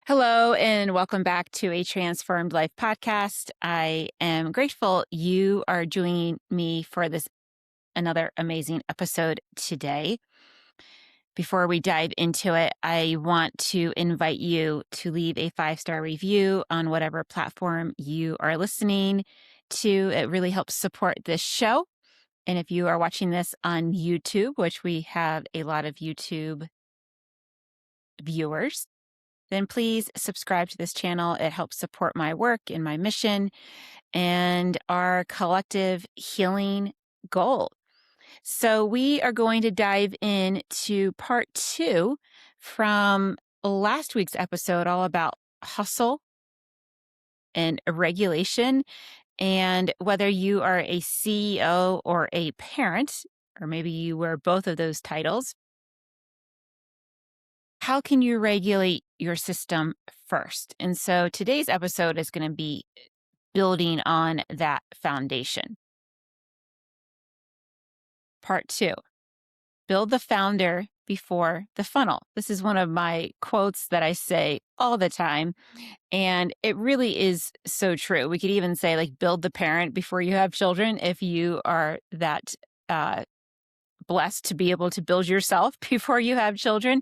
Hello, and welcome back to a Transformed Life podcast. I am grateful you are joining me for this another amazing episode today. Before we dive into it, I want to invite you to leave a 5-star review on whatever platform you are listening to. It really helps support this show. And if you are watching this on YouTube, which we have a lot of YouTube viewers, then please subscribe to this channel. It helps support my work and my mission and our collective healing goal. So we are going to dive into part 2 from last week's episode, all about hustle and regulation. And whether you are a CEO or a parent, or maybe you wear both of those titles, how can you regulate your system first? And so today's episode is going to be building on that foundation. Part 2, build the founder before the funnel. This is one of my quotes that I say all the time. And it really is so true. We could even say, like, build the parent before you have children if you are that blessed to be able to build yourself before you have children.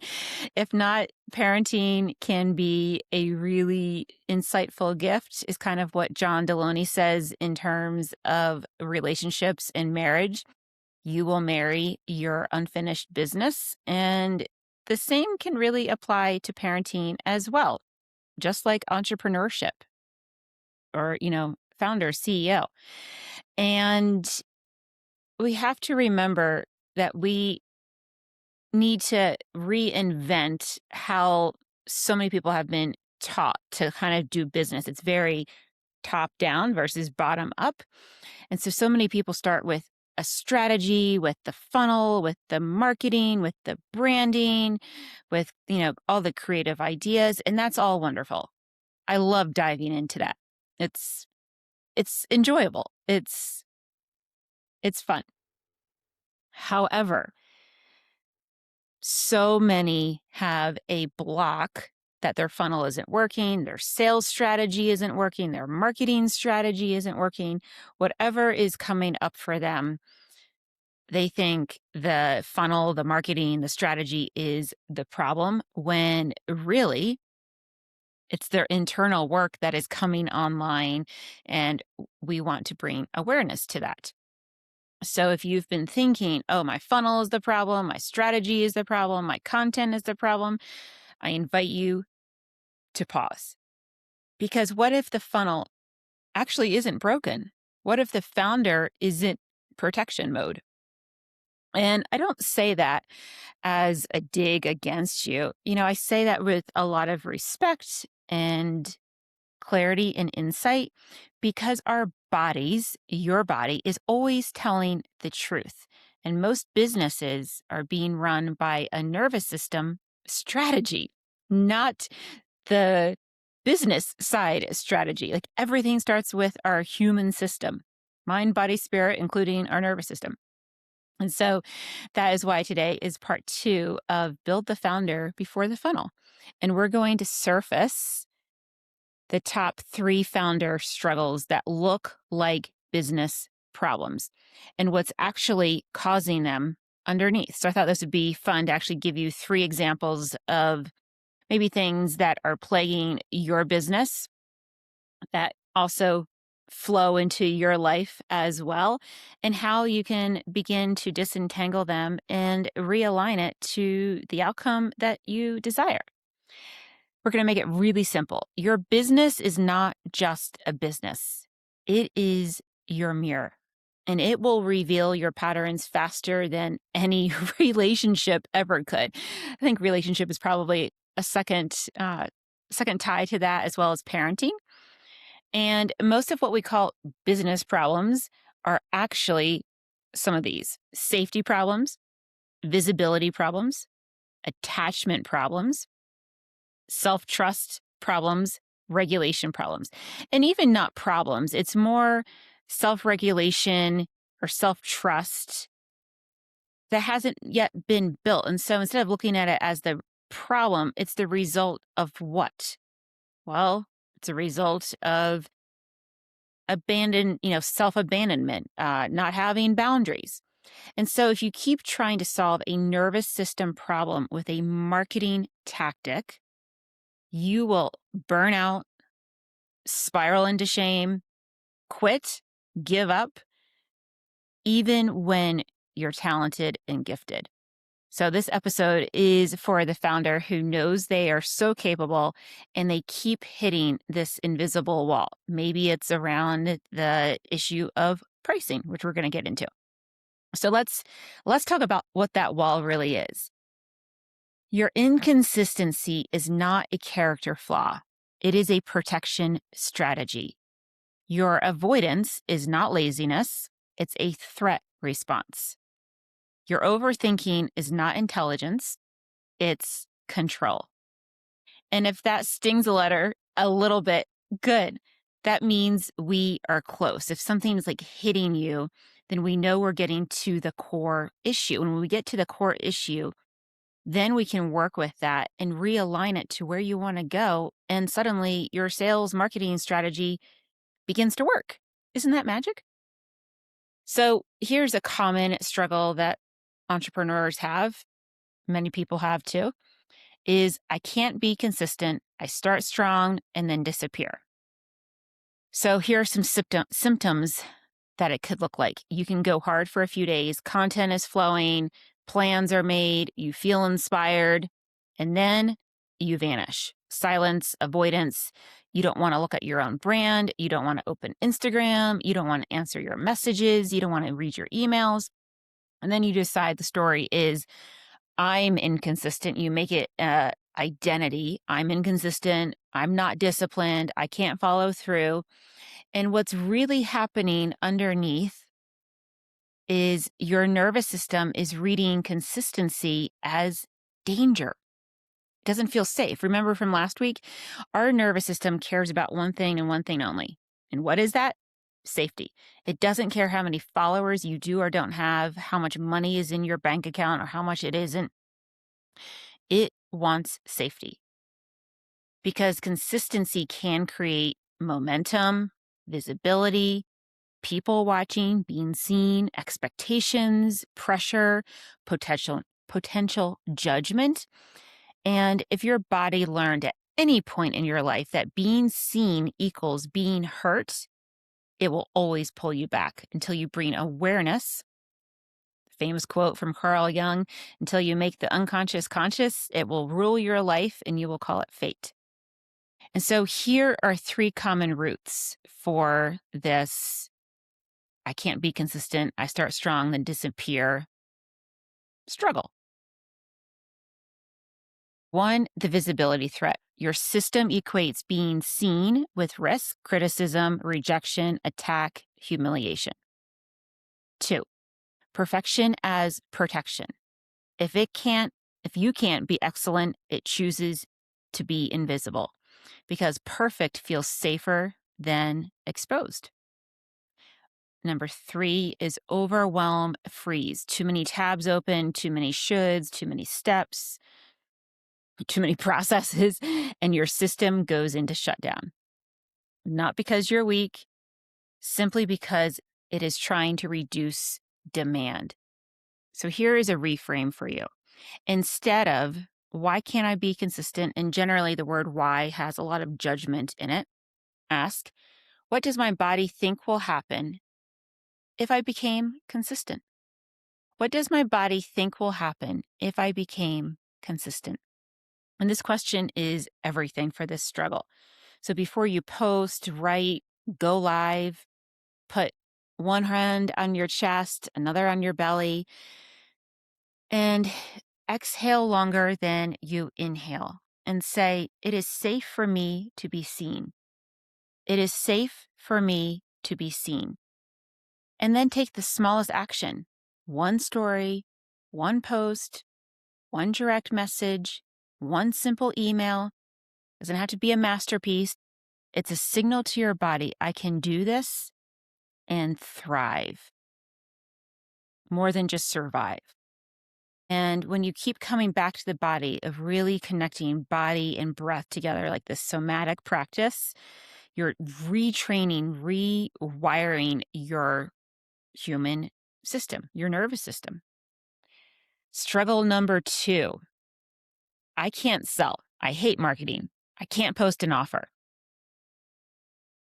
If not, parenting can be a really insightful gift, is kind of what John Deloney says in terms of relationships and marriage. You will marry your unfinished business. And the same can really apply to parenting as well, just like entrepreneurship or, founder, CEO. And we have to remember that we need to reinvent how so many people have been taught to kind of do business. It's very top down versus bottom up. And so many people start with a strategy, with the funnel, with the marketing, with the branding, with, all the creative ideas. And that's all wonderful. I love diving into that. It's enjoyable. It's fun. However, so many have a block that their funnel isn't working, their sales strategy isn't working, their marketing strategy isn't working, whatever is coming up for them. They think the funnel, the marketing, the strategy is the problem, when really it's their internal work that is coming online, and we want to bring awareness to that. So if you've been thinking, oh, my funnel is the problem, my strategy is the problem, my content is the problem, I invite you to pause. Because what if the funnel actually isn't broken? What if the founder isn't protection mode? And I don't say that as a dig against you. I say that with a lot of respect and clarity and insight, because our bodies, your body, is always telling the truth. And most businesses are being run by a nervous system strategy, not the business side strategy. Like, everything starts with our human system, mind, body, spirit, including our nervous system. And so that is why today is part 2 of Build the Founder Before the Funnel. And we're going to surface the top 3 founder struggles that look like business problems and what's actually causing them underneath. So I thought this would be fun to actually give you 3 examples of maybe things that are plaguing your business that also flow into your life as well, and how you can begin to disentangle them and realign it to the outcome that you desire. We're going to make it really simple. Your business is not just a business. It is your mirror, and it will reveal your patterns faster than any relationship ever could. I think relationship is probably a second tie to that, as well as parenting. And most of what we call business problems are actually some of these: safety problems, visibility problems, attachment problems, self-trust problems, regulation problems. And even not problems, it's more self-regulation or self-trust that hasn't yet been built. And so instead of looking at it as the problem, it's the result of what? Well, it's a result of self-abandonment, not having boundaries. And so if you keep trying to solve a nervous system problem with a marketing tactic, you will burn out, spiral into shame, quit, give up, even when you're talented and gifted. So, this episode is for the founder who knows they are so capable and they keep hitting this invisible wall. Maybe it's around the issue of pricing, which we're going to get into. So, let's talk about what that wall really is. Your inconsistency is not a character flaw. It is a protection strategy. Your avoidance is not laziness, it's a threat response. Your overthinking is not intelligence, it's control. And if that stings a little bit, good. That means we are close. If something is like hitting you, then we know we're getting to the core issue. And when we get to the core issue, then we can work with that and realign it to where you want to go. And suddenly your sales marketing strategy begins to work. Isn't that magic? So here's a common struggle that entrepreneurs have. Many people have too, is I can't be consistent. I start strong and then disappear. So here are some symptoms that it could look like. You can go hard for a few days, content is flowing, plans are made, you feel inspired, and then you vanish. Silence, avoidance. You don't want to look at your own brand. You don't want to open Instagram. You don't want to answer your messages. You don't want to read your emails. And then you decide the story is I'm inconsistent. You make it identity. I'm inconsistent. I'm not disciplined. I can't follow through. And what's really happening underneath is your nervous system is reading consistency as danger. It doesn't feel safe. Remember from last week, our nervous system cares about one thing and one thing only. And what is that? Safety. It doesn't care how many followers you do or don't have, how much money is in your bank account or how much it isn't. It wants safety because consistency can create momentum, visibility, people watching, being seen, expectations, pressure, potential judgment. And if your body learned at any point in your life that being seen equals being hurt, it will always pull you back until you bring awareness. Famous quote from Carl Jung, until you make the unconscious conscious, it will rule your life and you will call it fate. And so here are 3 common roots for this I can't be consistent, I start strong, then disappear struggle. 1, the visibility threat. Your system equates being seen with risk, criticism, rejection, attack, humiliation. 2, perfection as protection. If you can't be excellent, it chooses to be invisible because perfect feels safer than exposed. Number 3 is overwhelm, freeze. Too many tabs open, too many shoulds, too many steps, too many processes, and your system goes into shutdown. Not because you're weak, simply because it is trying to reduce demand. So here is a reframe for you. Instead of, why can't I be consistent? And generally, the word why has a lot of judgment in it. Ask, what does my body think will happen if I became consistent? What does my body think will happen if I became consistent? And this question is everything for this struggle. So before you post, write, go live, put one hand on your chest, another on your belly, and exhale longer than you inhale and say, it is safe for me to be seen. It is safe for me to be seen. And then take the smallest action, one story, one post, one direct message, one simple email. Doesn't have to be a masterpiece. It's a signal to your body, I can do this and thrive more than just survive. And when you keep coming back to the body of really connecting body and breath together, like this somatic practice, you're retraining, rewiring your human system, your nervous system. Struggle number 2, I can't sell. I hate marketing. I can't post an offer.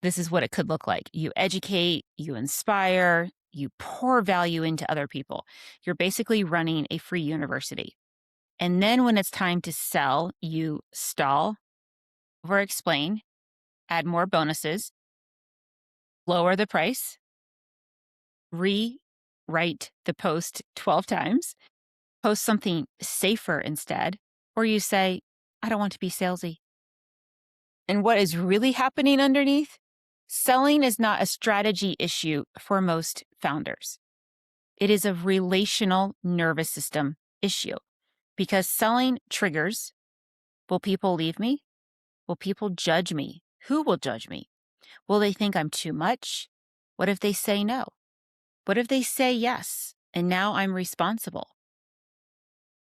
This is what it could look like. You educate, you inspire, you pour value into other people. You're basically running a free university. And then when it's time to sell, you stall, over explain, add more bonuses, lower the price, rewrite the post 12 times, post something safer instead, or you say, I don't want to be salesy. And what is really happening underneath? Selling is not a strategy issue for most founders. It is a relational nervous system issue because selling triggers, will people leave me? Will people judge me? Who will judge me? Will they think I'm too much? What if they say no? What if they say yes? And now I'm responsible.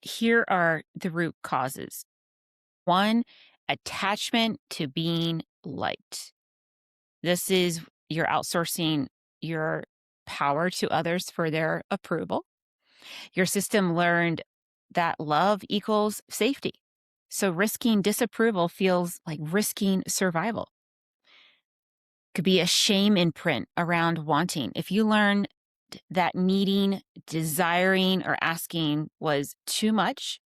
Here are the root causes. 1, attachment to being liked. This is you're outsourcing your power to others for their approval. Your system learned that love equals safety. So risking disapproval feels like risking survival. Could be a shame imprint around wanting. If you learn that needing, desiring, or asking was too much,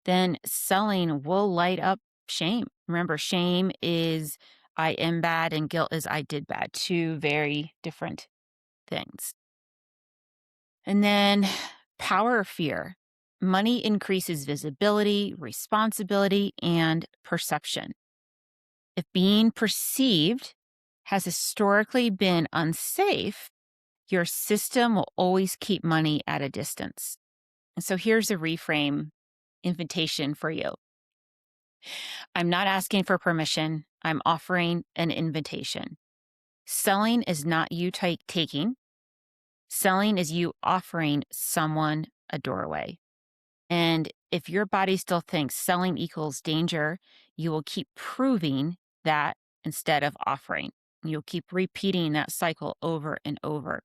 then selling will light up shame. Remember, shame is I am bad and guilt is I did bad. Two very different things. And then power fear. Money increases visibility, responsibility, and perception. If being perceived has historically been unsafe, your system will always keep money at a distance. And so here's a reframe invitation for you. I'm not asking for permission. I'm offering an invitation. Selling is not you taking. Selling is you offering someone a doorway. And if your body still thinks selling equals danger, you will keep proving that instead of offering. You'll keep repeating that cycle over and over.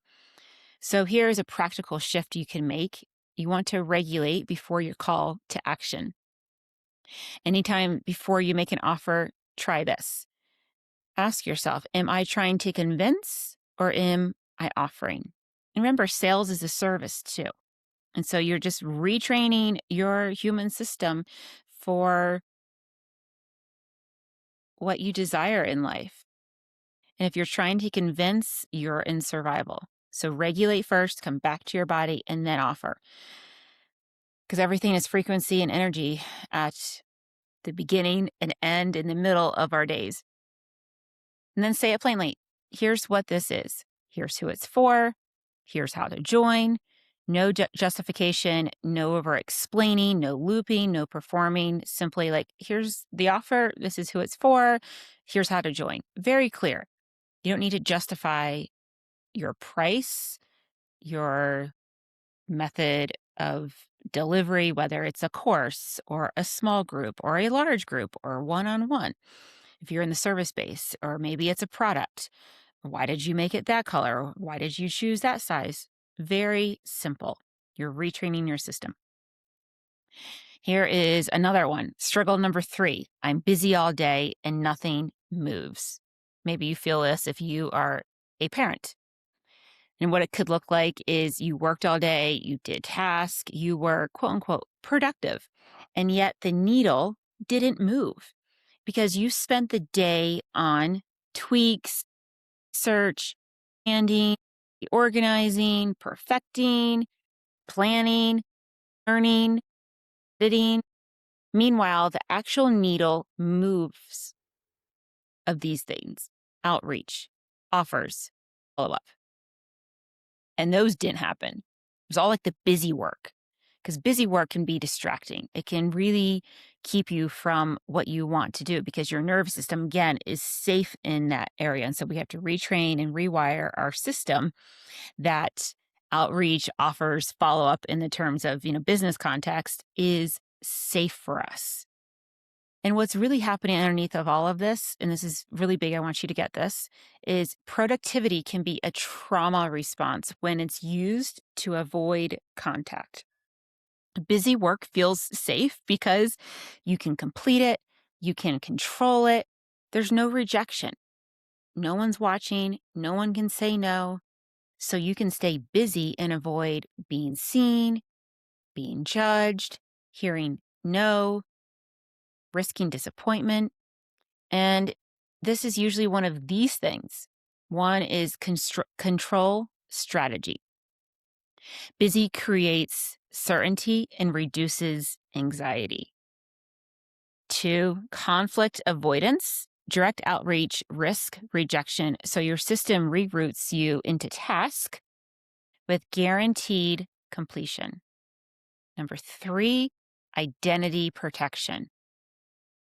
So here's a practical shift you can make. You want to regulate before your call to action. Anytime before you make an offer, try this. Ask yourself, am I trying to convince or am I offering? And remember, sales is a service too. And so you're just retraining your human system for what you desire in life. And if you're trying to convince, you're in survival. So regulate first, come back to your body, and then offer. Because everything is frequency and energy at the beginning and end in the middle of our days. And then say it plainly. Here's what this is. Here's who it's for. Here's how to join. No justification, no over explaining, no looping, no performing. Simply like, here's the offer. This is who it's for. Here's how to join. Very clear. You don't need to justify your price, your method of delivery, whether it's a course or a small group or a large group or one-on-one. If you're in the service base, or maybe it's a product, why did you make it that color? Why did you choose that size? Very simple. You're retraining your system. Here is another one. Struggle number 3. I'm busy all day and nothing moves. Maybe you feel this if you are a parent. And what it could look like is you worked all day, you did tasks, you were quote unquote productive, and yet the needle didn't move because you spent the day on tweaks, search, handing, organizing, perfecting, planning, learning, editing. Meanwhile, the actual needle moves of these things, outreach, offers, follow up. And those didn't happen. It was all like the busy work, because busy work can be distracting. It can really keep you from what you want to do because your nervous system, again, is safe in that area. And so we have to retrain and rewire our system that outreach, offers, follow up in the terms of, business context is safe for us. And what's really happening underneath of all of this, and this is really big, I want you to get this, is productivity can be a trauma response when it's used to avoid contact. Busy work feels safe because you can complete it, you can control it, there's no rejection. No one's watching, no one can say no. So you can stay busy and avoid being seen, being judged, hearing no, risking disappointment. And this is usually one of these things. One is control strategy. Busy creates certainty and reduces anxiety. 2, conflict avoidance, direct outreach, risk rejection. So your system reroutes you into task with guaranteed completion. Number 3, identity protection.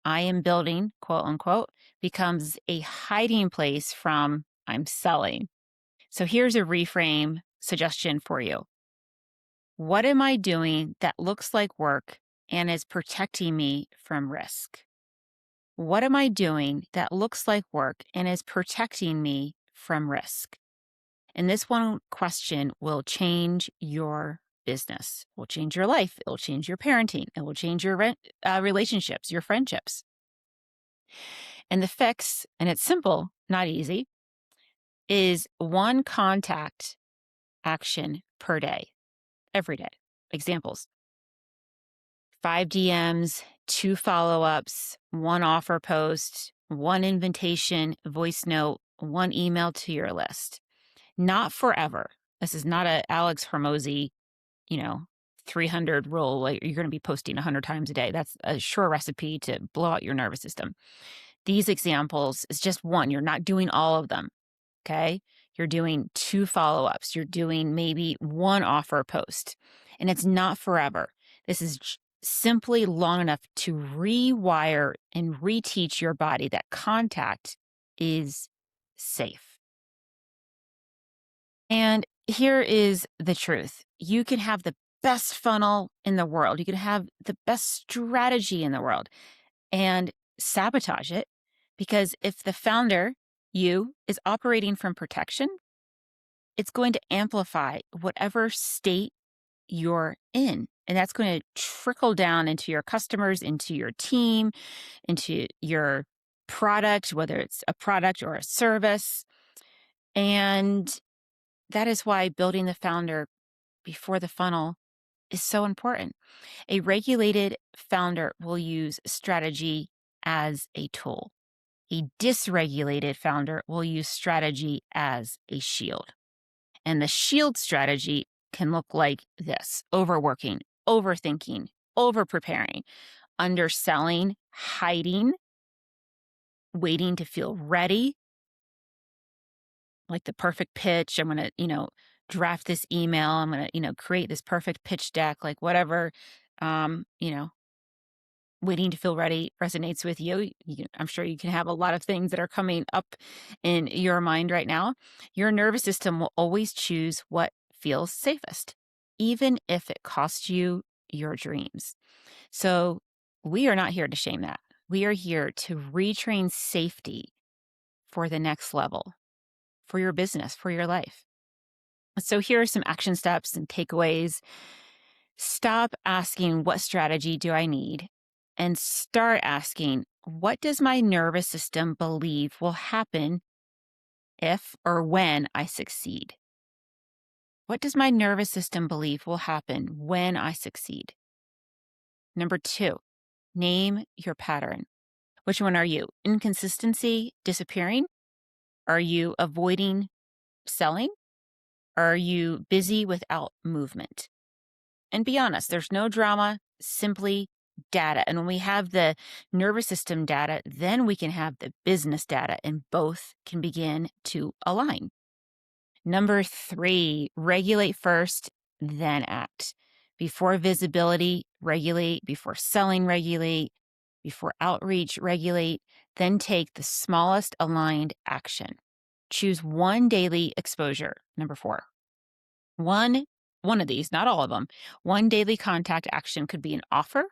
I am building, quote unquote, becomes a hiding place from I'm selling. So here's a reframe suggestion for you. What am I doing that looks like work and is protecting me from risk? What am I doing that looks like work and is protecting me from risk? And this one question will change your business, will change your life, it will change your parenting, it will change your relationships, your friendships. And the fix, and it's simple, not easy, is 1 contact action per day, every day. Examples: 5 DMs, 2 follow ups, 1 offer post, 1 invitation, voice note, 1 email to your list. Not forever. This is not a Alex Hormozy, you know, 300 rule. Like you're going to be posting 100 times a day. That's a sure recipe to blow out your nervous system. These examples is just 1. You're not doing all of them. Okay. You're doing 2 follow ups. You're doing maybe 1 offer post. And it's not forever. This is simply long enough to rewire and reteach your body that contact is safe. And here is the truth. You can have the best funnel in the world. You can have the best strategy in the world and sabotage it, because if the founder, you, is operating from protection, it's going to amplify whatever state you're in. And that's going to trickle down into your customers, into your team, into your product, whether it's a product or a service. And that is why building the founder before the funnel is so important. A regulated founder will use strategy as a tool. A dysregulated founder will use strategy as a shield. And the shield strategy can look like this: overworking, overthinking, overpreparing, underselling, hiding, waiting to feel ready, like the perfect pitch. I'm going to, draft this email. I'm going to, create this perfect pitch deck, like whatever, um, you know, waiting to feel ready resonates with you. I'm sure you can have a lot of things that are coming up in your mind right now. Your nervous system will always choose what feels safest, even if it costs you your dreams. So we are not here to shame that. We are here to retrain safety for the next level, for your business, for your life. So here are some action steps and takeaways. Stop asking, what strategy do I need? And start asking, what does my nervous system believe will happen if or when I succeed? What does my nervous system believe will happen when I succeed? Number 2, name your pattern. Which one are you? Inconsistency, disappearing? Are you avoiding selling? Are you busy without movement? And be honest, there's no drama, simply data. And when we have the nervous system data, then we can have the business data, and both can begin to align. Number 3, regulate first, then act. Before visibility, regulate. Before selling, regulate. Before outreach, regulate. Then take the smallest aligned action. Choose 1 daily exposure. Number 4. One one of these, not all of them. One daily contact action could be an offer,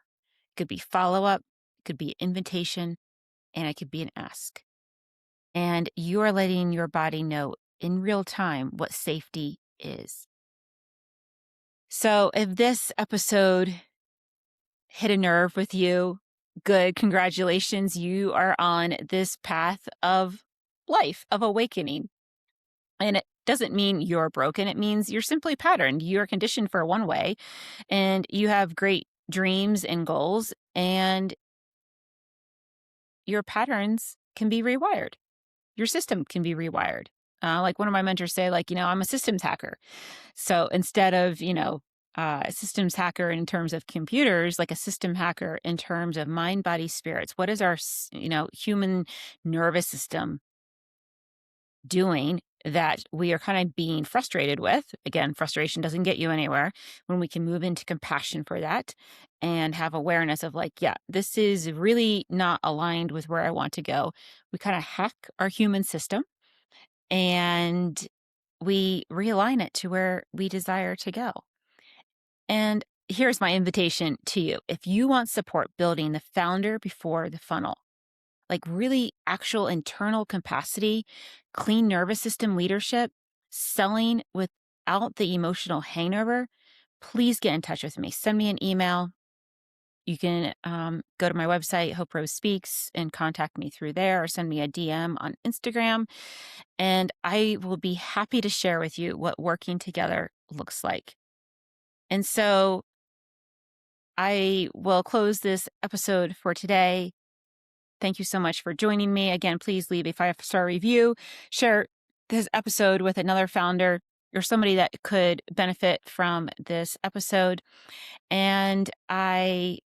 could be follow-up, could be invitation, and it could be an ask. And you are letting your body know in real time what safety is. So if this episode hit a nerve with you, good, congratulations. You are on this path of life, of awakening. And it doesn't mean you're broken. It means you're simply patterned. You're conditioned for one way, and you have great dreams and goals, and your patterns can be rewired. Your system can be rewired. Like one of my mentors say, like, I'm a systems hacker. So instead of, a systems hacker in terms of computers, like a system hacker in terms of mind, body, spirits. What is our, human nervous system doing that we are kind of being frustrated with? Again, frustration doesn't get you anywhere. When we can move into compassion for that and have awareness of like, yeah, this is really not aligned with where I want to go. We kind of hack our human system and we realign it to where we desire to go. And here's my invitation to you. If you want support building the founder before the funnel, like really actual internal capacity, clean nervous system leadership, selling without the emotional hangover, please get in touch with me. Send me an email. You can go to my website, Hope Rose Speaks, and contact me through there, or send me a DM on Instagram. And I will be happy to share with you what working together looks like. And so I will close this episode for today. Thank you so much for joining me. Again, please leave a 5-star review. Share this episode with another founder or somebody that could benefit from this episode. And I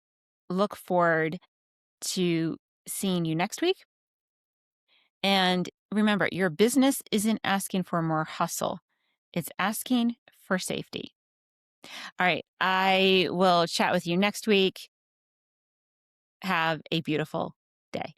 look forward to seeing you next week. And remember, your business isn't asking for more hustle. It's asking for safety. All right. I will chat with you next week. Have a beautiful day.